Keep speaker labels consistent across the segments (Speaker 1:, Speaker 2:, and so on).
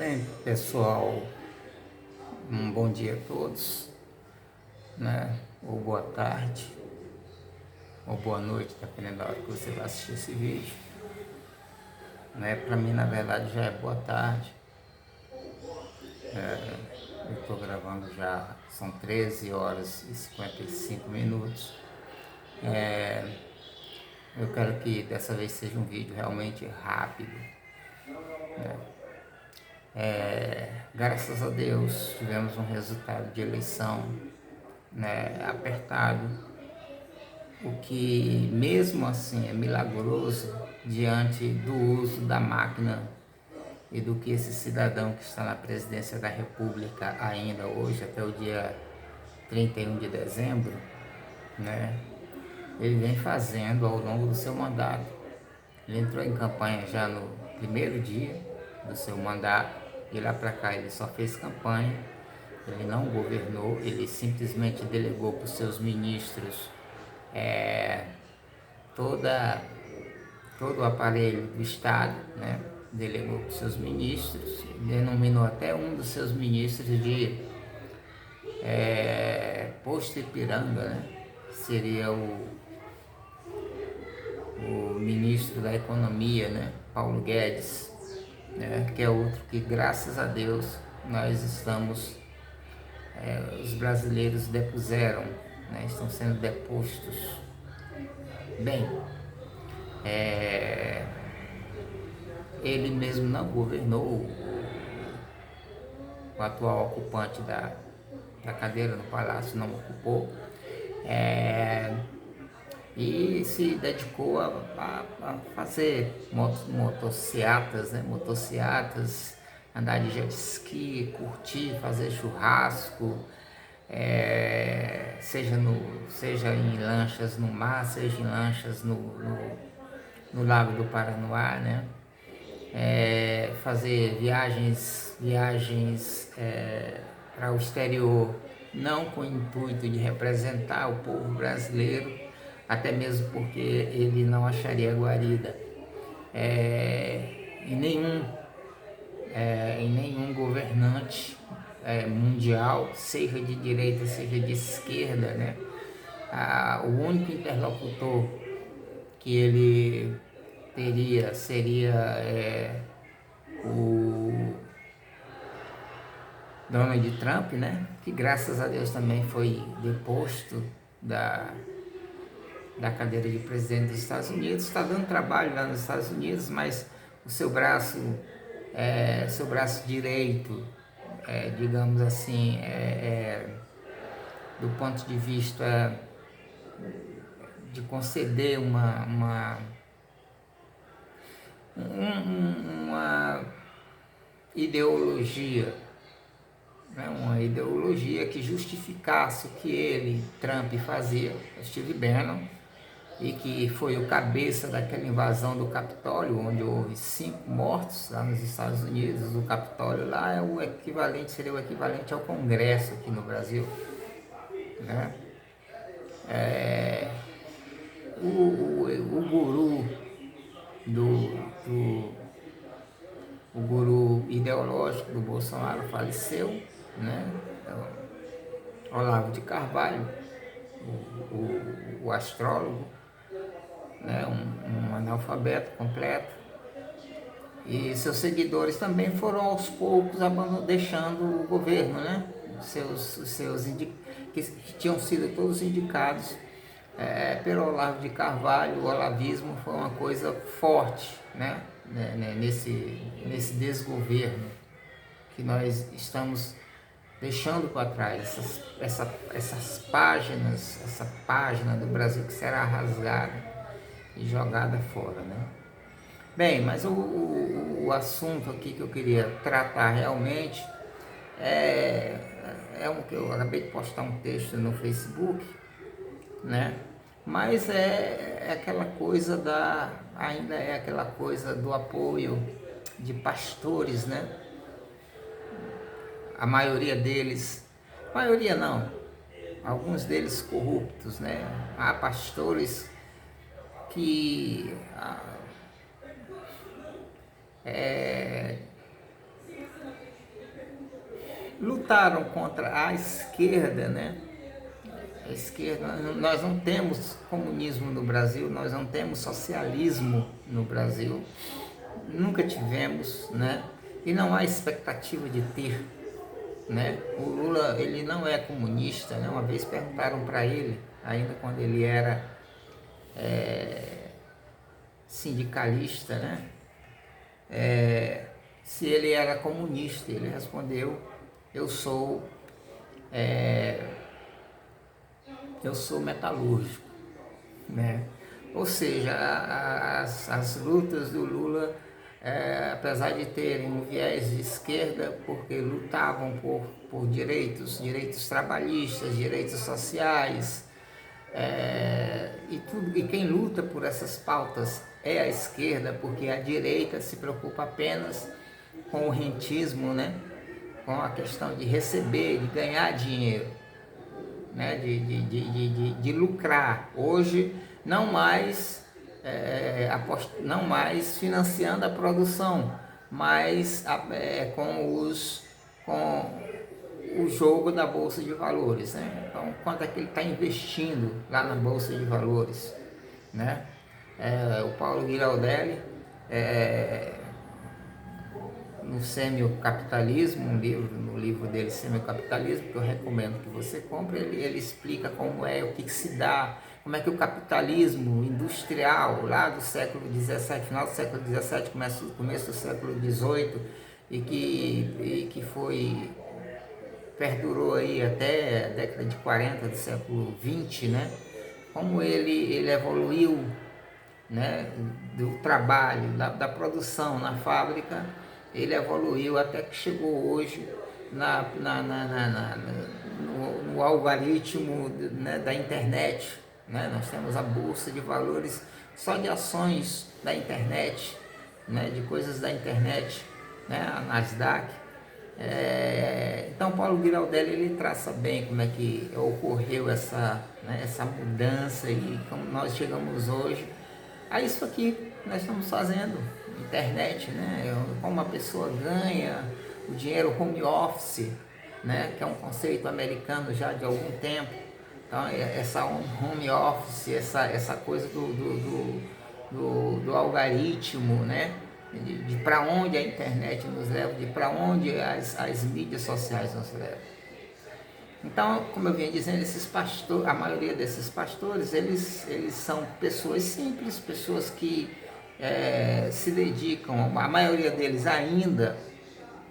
Speaker 1: Bem, pessoal, um bom dia a todos, né? Ou boa tarde, ou boa noite, dependendo da hora que você vai assistir esse vídeo. Né? Para mim, na verdade, já é boa tarde. Eu estou gravando já, são 13 horas e 55 minutos. Eu quero que dessa vez seja um vídeo realmente rápido. Graças a Deus, tivemos um resultado de eleição, né, apertado, o que mesmo assim é milagroso diante do uso da máquina e do que esse cidadão que está na presidência da República ainda hoje, até o dia 31 de dezembro, né, ele vem fazendo ao longo do seu mandato. Ele entrou em campanha já no primeiro dia do seu mandato, e lá para cá ele só fez campanha, ele não governou, ele simplesmente delegou para os seus ministros toda, todo o aparelho do Estado, né? Delegou para os seus ministros, denominou até um dos seus ministros de Posto Ipiranga, né? Seria o ministro da Economia, né? Paulo Guedes, né? Que é outro que, graças a Deus, nós estamos, os brasileiros depuseram, né? Estão sendo depostos. Bem, ele mesmo não governou, o atual ocupante da cadeira no palácio não ocupou, e se dedicou a fazer motocicletas, né? Motocicletas, andar de jet ski, curtir, fazer churrasco, seja em lanchas no mar, seja em lanchas no Lago do Paranoá, né? Fazer viagens para o exterior, não com o intuito de representar o povo brasileiro, até mesmo porque ele não acharia guarida em nenhum governante mundial, seja de direita, seja de esquerda, né? O único interlocutor que ele teria seria o Donald Trump, né? Que graças a Deus também foi deposto da cadeira de presidente dos Estados Unidos. Está dando trabalho lá nos Estados Unidos, mas o seu braço direito, digamos assim, do ponto de vista de conceder uma ideologia, né? Uma ideologia que justificasse o que ele, Trump, fazia, Steve Bannon, e que foi o cabeça daquela invasão do Capitólio, onde houve 5 mortos lá nos Estados Unidos. O Capitólio lá seria o equivalente ao Congresso aqui no Brasil, né? O guru o guru ideológico do Bolsonaro faleceu, né? Olavo de Carvalho, o astrólogo, né? Um analfabeto completo, e seus seguidores também foram aos poucos deixando o governo, né? Que tinham sido todos indicados pelo Olavo de Carvalho. O olavismo foi uma coisa forte, né? Nesse desgoverno que nós estamos deixando para trás, essas páginas, essa página do Brasil que será rasgada e jogada fora, né? Bem, mas o assunto aqui que eu queria tratar realmente um que eu acabei de postar um texto no Facebook, né? Mas ainda é aquela coisa do apoio de pastores, né? A maioria deles, maioria não, alguns deles corruptos, né? Há pastores que lutaram contra a esquerda, né? A esquerda, nós não temos comunismo no Brasil, nós não temos socialismo no Brasil, nunca tivemos, né? E não há expectativa de ter, né? O Lula, ele não é comunista, né? Uma vez perguntaram para ele, ainda quando ele era sindicalista, né? Se ele era comunista. Ele respondeu: eu sou metalúrgico, né? Ou seja, as lutas do Lula, apesar de terem um viés de esquerda, porque lutavam por direitos trabalhistas, direitos sociais, e quem luta por essas pautas é a esquerda, porque a direita se preocupa apenas com o rentismo, né? Com a questão de receber, de ganhar dinheiro, né? de lucrar. Hoje, não mais financiando a produção, mas com o jogo da Bolsa de Valores, né? Então, quanto é que ele está investindo lá na Bolsa de Valores, né? O Paulo Giraldelli, no Semiocapitalismo, no livro dele, Semiocapitalismo, que eu recomendo que você compre, ele explica como é, o que se dá, como é que o capitalismo industrial, lá do século XVII, final do século XVII, começo do século XVIII, e que perdurou aí até a década de 40 do século XX, né? Como ele evoluiu, né? Do trabalho, da produção na fábrica, ele evoluiu até que chegou hoje no algoritmo, né, da internet, né? Nós temos a Bolsa de Valores só de ações da internet, né? De coisas da internet, né? A Nasdaq. Então, Paulo Giraldelli, ele traça bem como é que ocorreu essa mudança e como nós chegamos hoje a isso aqui que nós estamos fazendo, internet, né? Como a pessoa ganha o dinheiro, home office, né? Que é um conceito americano já de algum tempo. Então, essa home office, essa coisa do algoritmo, né? De para onde a internet nos leva, de para onde as mídias sociais nos levam. Então, como eu vinha dizendo, a maioria desses pastores, eles são pessoas simples, pessoas que se dedicam, a maioria deles ainda,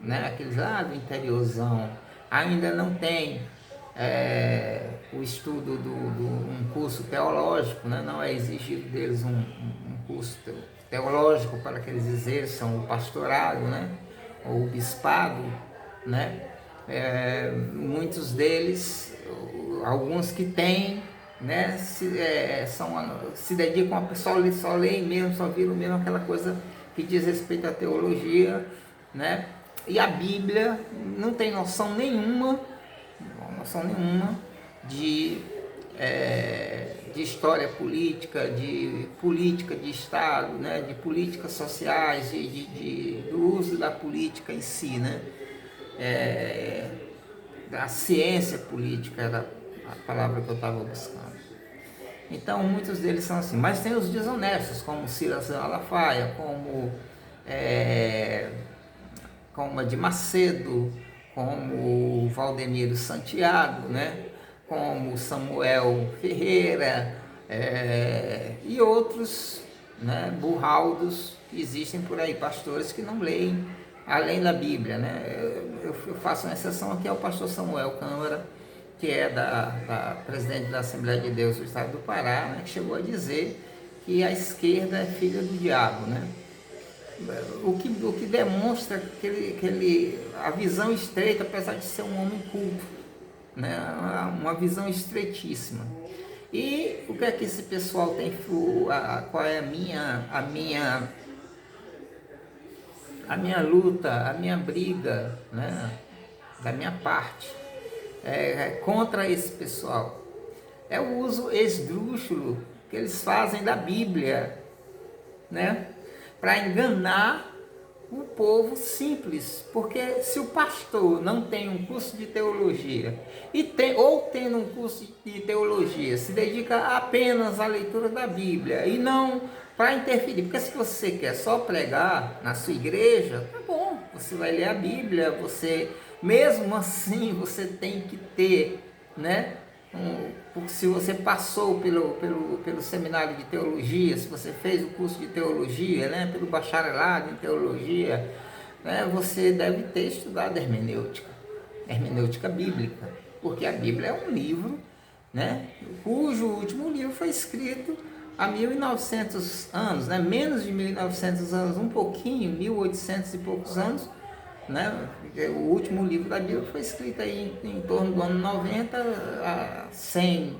Speaker 1: né, aqueles lá do interiorzão, ainda não tem o estudo um curso teológico, né? Não é exigido deles um curso teológico para que eles exerçam o pastorado, né? Ou o bispado, né? Muitos deles, alguns que têm, né? Se dedicam a só leem mesmo, só viram mesmo aquela coisa que diz respeito à teologia, né? E a Bíblia não tem noção nenhuma de história política, de política de Estado, né, de políticas sociais, do uso da política em si, né, da ciência política, era a palavra que eu estava buscando. Então, muitos deles são assim, mas tem os desonestos, como Silas Malafaia, como a de Macedo, como o Valdemiro Santiago, né? Como Samuel Ferreira, e outros, né, burraldos que existem por aí, pastores que não leem além da Bíblia, né? Eu faço uma exceção aqui ao pastor Samuel Câmara, que é da presidente da Assembleia de Deus do Estado do Pará, né, que chegou a dizer que a esquerda é filha do diabo, né? O que demonstra a visão estreita, apesar de ser um homem culto, né? Uma visão estreitíssima. E o que é que esse pessoal tem? Qual é a minha luta, a minha briga, né? Da minha parte, contra esse pessoal? É o uso esdrúxulo que eles fazem da Bíblia, né? Para enganar o povo simples, porque se o pastor não tem um curso de teologia ou tendo um curso de teologia se dedica apenas à leitura da Bíblia e não para interferir, porque se você quer só pregar na sua igreja, tá bom, você vai ler a Bíblia, você mesmo assim você tem que ter, né? Porque se você passou pelo seminário de teologia, se você fez o curso de teologia, né, pelo bacharelado em teologia, né, você deve ter estudado hermenêutica bíblica, porque a Bíblia é um livro, né, cujo último livro foi escrito há 1900 anos, né, menos de 1900 anos, um pouquinho, 1800 e poucos anos, né? O último livro da Bíblia foi escrito aí em torno do ano 90 a 100,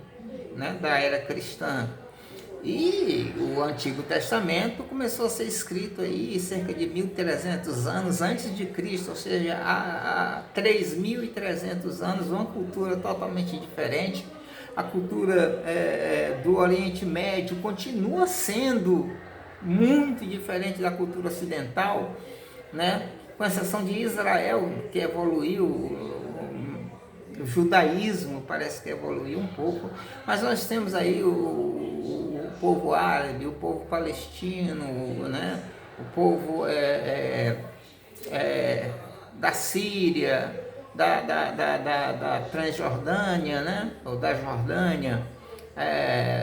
Speaker 1: né, da era cristã. E o Antigo Testamento começou a ser escrito aí cerca de 1300 anos antes de Cristo, ou seja, há 3300 anos, uma cultura totalmente diferente. A cultura do Oriente Médio continua sendo muito diferente da cultura ocidental, né? Com exceção de Israel, que evoluiu, o judaísmo parece que evoluiu um pouco, mas nós temos aí o povo árabe, o povo palestino, né? O povo da Síria, da Transjordânia, né? Ou da Jordânia,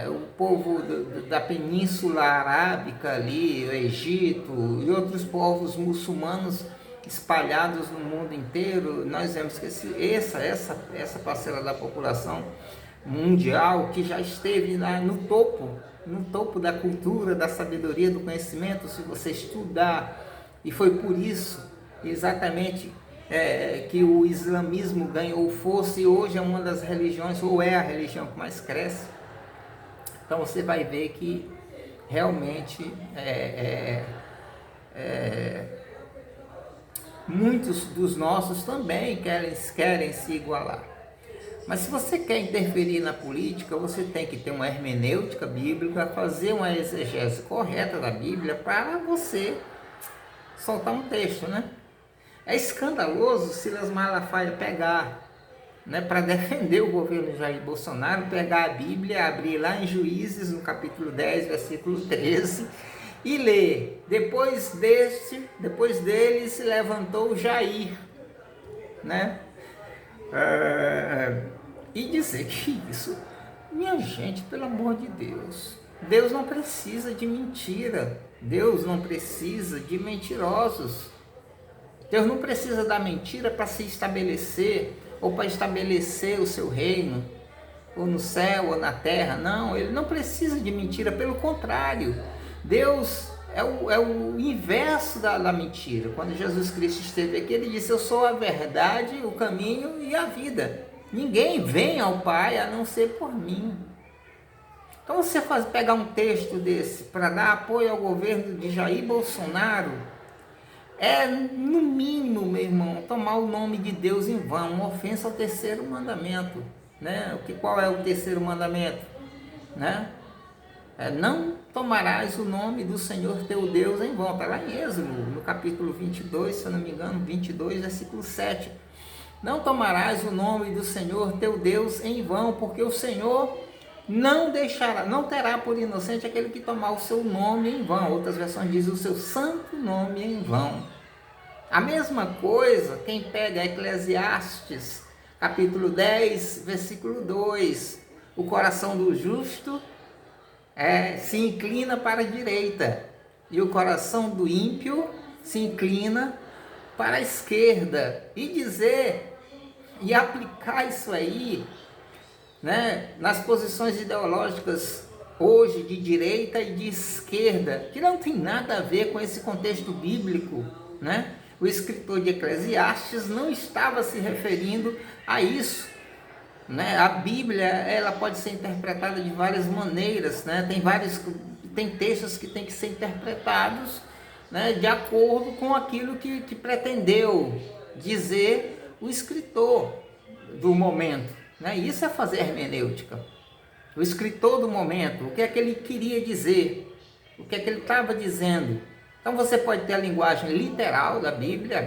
Speaker 1: o povo da Península Arábica ali, o Egito e outros povos muçulmanos espalhados no mundo inteiro. Nós vemos que essa parcela da população mundial que já esteve no topo da cultura, da sabedoria, do conhecimento, se você estudar, e foi por isso exatamente que o islamismo ganhou força e hoje é uma das religiões, ou é a religião que mais cresce. Então você vai ver que realmente muitos dos nossos também querem se igualar. Mas se você quer interferir na política, você tem que ter uma hermenêutica bíblica, fazer uma exegese correta da Bíblia para você soltar um texto, né? É escandaloso Silas Malafaia pegar, né, para defender o governo Jair Bolsonaro, pegar a Bíblia, abrir lá em Juízes, no capítulo 10, versículo 13, e ler: depois dele se levantou Jair, né? E dizer que isso, minha gente, pelo amor de Deus, Deus não precisa de mentira, Deus não precisa de mentirosos, Deus não precisa da mentira para se estabelecer, ou para estabelecer o seu reino, ou no céu ou na terra. Não, ele não precisa de mentira, pelo contrário, Deus é o inverso da mentira. Quando Jesus Cristo esteve aqui, ele disse: eu sou a verdade, o caminho e a vida. Ninguém vem ao Pai a não ser por mim. Então você pegar um texto desse para dar apoio ao governo de Jair Bolsonaro, no mínimo, meu irmão, tomar o nome de Deus em vão, uma ofensa ao terceiro mandamento, né? Qual é o terceiro mandamento, né? Não tomarás o nome do Senhor teu Deus em vão. Está lá em Êxodo, no capítulo 22, se eu não me engano, 22, versículo 7. Não tomarás o nome do Senhor teu Deus em vão, porque o Senhor não terá por inocente aquele que tomar o seu nome em vão. Outras versões dizem o seu santo nome em vão. A mesma coisa, quem pega Eclesiastes, capítulo 10, versículo 2, o coração do justo se inclina para a direita, e o coração do ímpio se inclina para a esquerda. E dizer, e aplicar isso aí, né, nas posições ideológicas hoje de direita e de esquerda, que não tem nada a ver com esse contexto bíblico, né? O escritor de Eclesiastes não estava se referindo a isso, né? A Bíblia, ela pode ser interpretada de várias maneiras, né? Tem textos que têm que ser interpretados, né, de acordo com aquilo que pretendeu dizer o escritor do momento, né? Isso é fazer hermenêutica. O escritor do momento, o que é que ele queria dizer, o que é que ele estava dizendo, Então você pode ter a linguagem literal da Bíblia,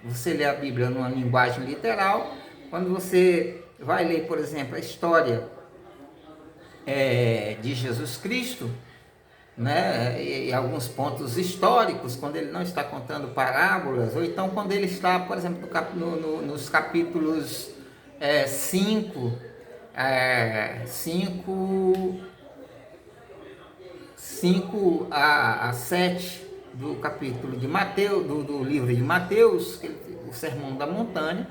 Speaker 1: você lê a Bíblia numa linguagem literal. Quando você vai ler, por exemplo, a história de Jesus Cristo, né, e alguns pontos históricos, quando ele não está contando parábolas, ou então quando ele está, por exemplo, nos capítulos 5 a 7 do capítulo de Mateus, do livro de Mateus, o Sermão da Montanha,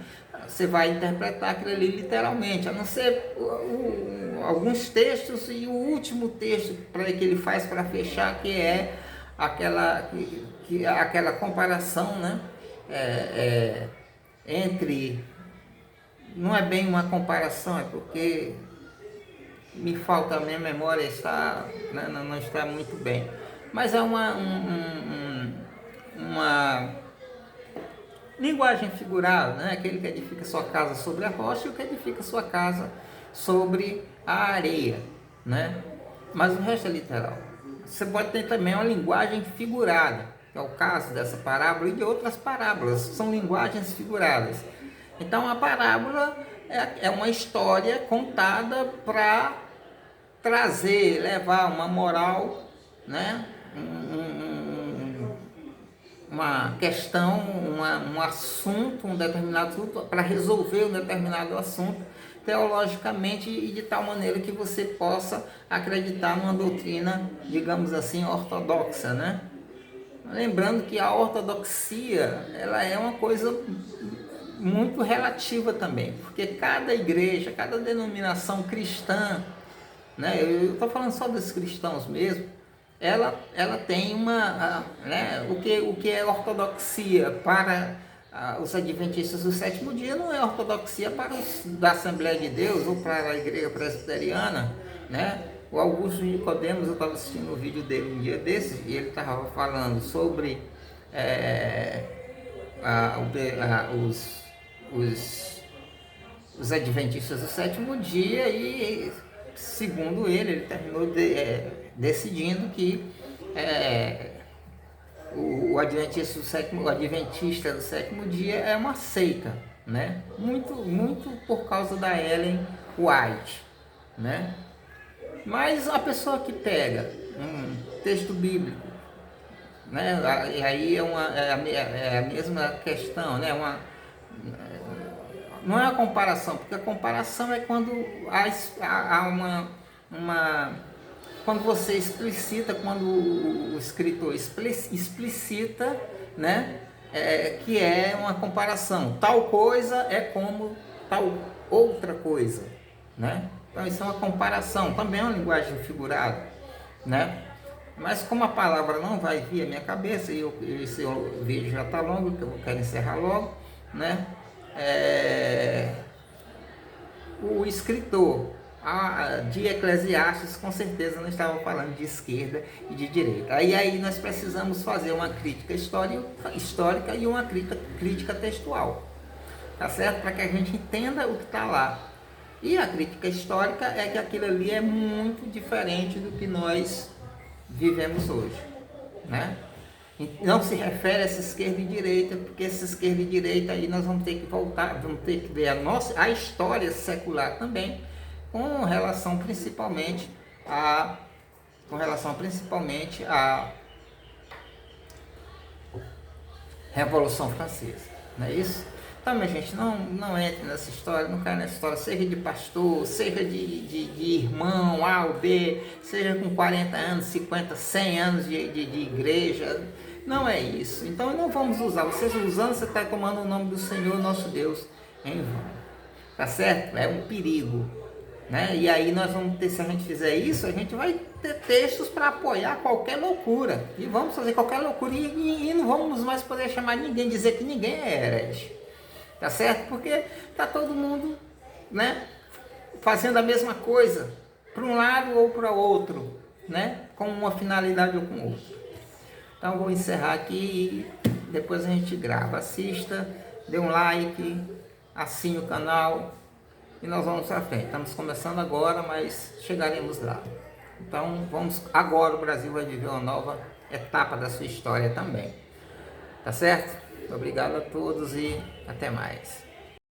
Speaker 1: você vai interpretar aquilo ali literalmente, a não ser alguns textos e o último texto que ele faz para fechar, que é aquela comparação, né? Entre, não é bem uma comparação, é porque me falta, a minha memória está, né, não está muito bem, mas é uma linguagem figurada, né? Aquele que edifica sua casa sobre a rocha e o que edifica sua casa sobre a areia, né? Mas o resto é literal. Você pode ter também uma linguagem figurada, que é o caso dessa parábola e de outras parábolas, são linguagens figuradas. Então a parábola é uma história contada para trazer, levar uma moral, né? Uma questão, um assunto, um determinado assunto, para resolver um determinado assunto teologicamente e de tal maneira que você possa acreditar numa doutrina, digamos assim, ortodoxa, né? Lembrando que a ortodoxia, ela é uma coisa muito relativa também, porque cada igreja, cada denominação cristã, né? Eu estou falando só dos cristãos mesmo, ela tem né, o que é ortodoxia para os adventistas do sétimo dia não é ortodoxia para os da Assembleia de Deus ou para a igreja presbiteriana, né? O Augusto Nicodemos, eu estava assistindo um vídeo dele um dia desses e ele estava falando sobre os adventistas do sétimo dia e, segundo ele terminou decidindo que o adventista do sétimo dia é uma seita, né? Muito por causa da Ellen White, né? Mas a pessoa que pega um texto bíblico, né? E aí é a mesma questão, né? Não é uma comparação, porque a comparação é quando há quando você explicita, quando o escritor explicita, né? Que é uma comparação. Tal coisa é como tal outra coisa, né? Então isso é uma comparação, também é uma linguagem figurada, né? Mas como a palavra não vai vir à minha cabeça, e esse vídeo já está longo, que eu quero encerrar logo, né? O escritor de Eclesiastes com certeza não estava falando de esquerda e de direita. Aí nós precisamos fazer uma crítica histórica e uma crítica textual, tá certo? Para que a gente entenda o que está lá. E a crítica histórica é que aquilo ali é muito diferente do que nós vivemos hoje, né? Não se refere a essa esquerda e direita, porque essa esquerda e direita aí nós vamos ter que voltar, vamos ter que ver a história secular também, com relação principalmente à Revolução Francesa, não é isso? Então, minha gente, não entre nessa história, não caia nessa história, seja de pastor, seja de irmão A ou B, seja com 40 anos, 50, 100 anos de igreja, não é isso. Então, não vamos usar, vocês usando, você está tomando o nome do Senhor nosso Deus em vão, tá certo? É um perigo, né? E aí nós vamos ter, se a gente fizer isso, a gente vai ter textos para apoiar qualquer loucura, e vamos fazer qualquer loucura, e não vamos mais poder chamar ninguém, dizer que ninguém é herege. Tá certo? Porque tá todo mundo, né, fazendo a mesma coisa, para um lado ou para o outro, né, com uma finalidade ou com outra. Então vou encerrar aqui e depois a gente grava. Assista, dê um like, assine o canal e nós vamos para frente. Estamos começando agora, mas chegaremos lá. Então agora o Brasil vai viver uma nova etapa da sua história também. Tá certo? Obrigado a todos e até mais.